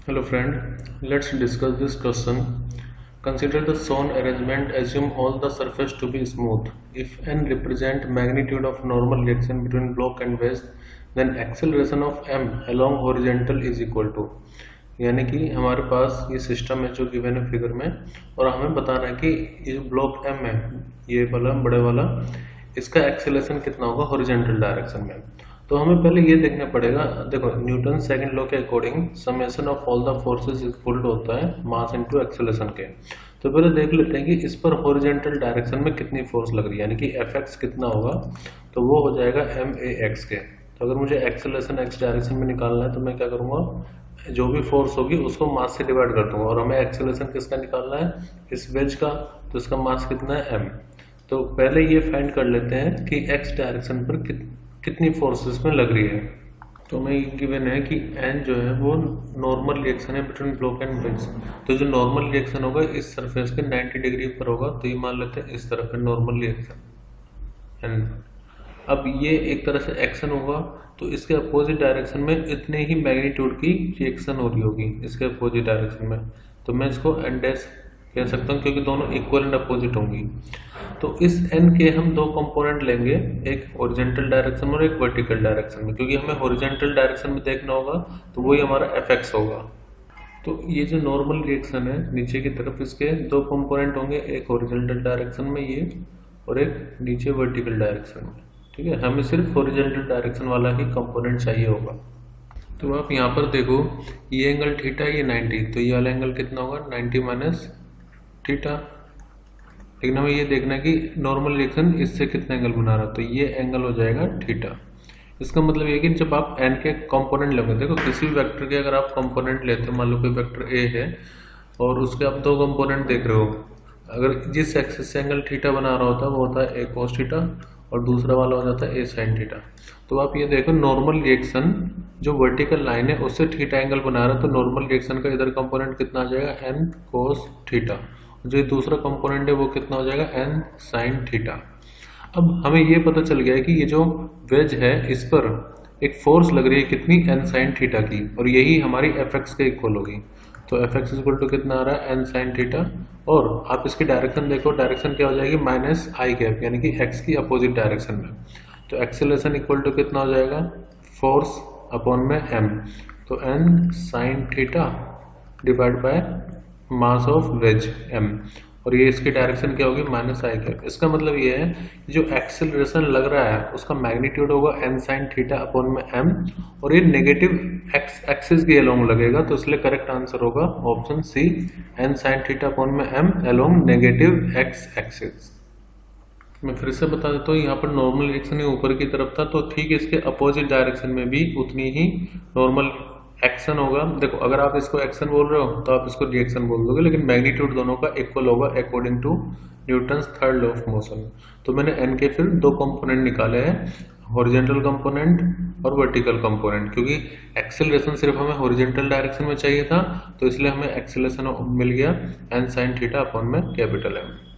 Hello friend, let's discuss this question. Consider the shown arrangement. Assume all the surface to be smooth. If n represent magnitude of normal reaction between block and wedge, then acceleration of m along horizontal is equal to, यानी कि हमारे पास ये system है जो given है figure में, और हमें बताना है कि ये जो ब्लॉक m है, ये वाला बड़े वाला, इसका एक्सेलरेशन कितना होगा हॉरिजॉन्टल डायरेक्शन में। तो हमें पहले ये देखना पड़ेगा। देखो, न्यूटन सेकंड लॉ के according summation of all the forces equal to होता है मास इनटू एक्सेलरेशन के। तो पहले देख लेते हैं कि इस पर हॉरिजॉन्टल डायरेक्शन में कितनी फोर्स लग रही है, यानी कि Fx कितना होगा। तो वो हो जाएगा ma(x) के। तो अगर मुझे एक्सेलरेशन x डायरेक्शन में निकालना है तो मैं क्या करूँगा, जो भी फोर्स होगी उसको मास से डिवाइड कर दूंगा, और हमें एक्सेलरेशन किसका निकालना है, इस वेज का। तो इसका मास कितना है m। तो पहले ये फाइंड कर लेते हैं कि x डायरेक्शन पर कितनी फोर्सेस में लग रही है। तो हमें गिवन है कि n जो है वो नॉर्मल रिएक्शन है बिटवीन ब्लॉक एंड वेज। तो जो नॉर्मल रिएक्शन होगा इस सरफेस के 90 डिग्री पर होगा, तो ये मान लेते हैं इस तरफ है नॉर्मल रिएक्शन। एंड अब ये एक तरह से एक्शन होगा, तो इसके अपोजिट डायरेक्शन में इतने ही मैग्नीट्यूड की रिएक्शन हो रही होगी इसके अपोजिट डायरेक्शन में। तो मैं इसको n डैश कह सकता हूँ क्योंकि दोनों इक्वल एंड अपोजिट होंगी। तो इस n के हम दो कंपोनेंट लेंगे, एक हॉरिजॉन्टल डायरेक्शन में और एक वर्टिकल डायरेक्शन में, क्योंकि हमें हॉरिजॉन्टल डायरेक्शन में देखना होगा तो वही हमारा Fx होगा। तो ये जो नॉर्मल रिएक्शन है नीचे की तरफ, इसके दो कंपोनेंट होंगे, एक हॉरिजॉन्टल डायरेक्शन में ये, और एक नीचे वर्टिकल डायरेक्शन में। ठीक है, हमें सिर्फ हॉरिजॉन्टल डायरेक्शन वाला ही कंपोनेंट चाहिए होगा। तो आप यहाँ पर देखो, ये एंगल थीटा, ये 90, तो ये वाला एंगल कितना होगा 90 माइनस थीटा। लेकिन हमें ये देखना है कि नॉर्मल रिएक्शन इससे कितना एंगल बना रहा है, तो ये एंगल हो जाएगा थीटा। इसका मतलब ये कि जब आप n के कंपोनेंट लोगे, देखो किसी भी वेक्टर के अगर आप कंपोनेंट लेते हो, मान लो कोई वेक्टर a है और उसके आप दो कंपोनेंट देख रहे हो, अगर जिस एक्सिस से एंगल थीटा बना रहा होता है वो होता है a cos थीटा, और दूसरा वाला हो जाता है a sin थीटा। तो आप ये देखो, नॉर्मल रिएक्शन जो वर्टिकल लाइन है उससे थीटा एंगल बना रहा है, तो नॉर्मल रिएक्शन का इधर कंपोनेंट कितना आ जाएगा n cos थीटा, जो दूसरा कंपोनेंट है वो कितना हो जाएगा n sin थीटा। अब हमें ये पता चल गया है कि ये जो वेज है इस पर एक फोर्स लग रही है कितनी, n sin थीटा की, और यही हमारी Fx के इक्वल होगी। तो Fx इक्वल टू कितना आ रहा है n sin थीटा, और आप इसकी डायरेक्शन देखो, डायरेक्शन क्या हो जाएगी माइनस आई कैप, यानी कि x की अपोजिट डायरेक्शन में। तो एक्सेलरेशन इक्वल टू कितना हो जाएगा, फोर्स अपॉन में m, तो n sin theta divide by mass of ways m, और ये इसकी डायरेक्शन क्या होगी माइनस आई कैप। इसका मतलब ये है कि जो एक्सेलरेशन लग रहा है उसका मैग्नीट्यूड होगा n sin थीटा अपॉन में m, और ये नेगेटिव x एक्सिस के अलोंग लगेगा, तो इसलिए करेक्ट आंसर होगा option C, n sin theta upon में m along negative x axis. मैं फिर से बता देता हूँ, यहाँ पर नॉर्मल रिएक्शन ऊपर की तरफ था, तो ठीक इसके अपोजिट डायरेक्शन में भी उतनी ही नॉर्मल एक्शन होगा। देखो, अगर आप इसको एक्शन बोल रहे हो तो आप इसको रिएक्शन बोल दोगे, लेकिन मैग्नीट्यूड दोनों का इक्वल होगा according to Newton's third law of motion. तो मैंने n के फिर दो कंपोनेंट निकाले हैं, हॉरिजॉन्टल कंपोनेंट और वर्टिकल कंपोनेंट, क्योंकि एक्सेलरेशन सिर्फ हमें हॉरिजॉन्टल डायरेक्शन में चाहिए था, तो इसलिए हमें एक्सेलरेशन मिल गया n sin थीटा अपॉन में कैपिटल M।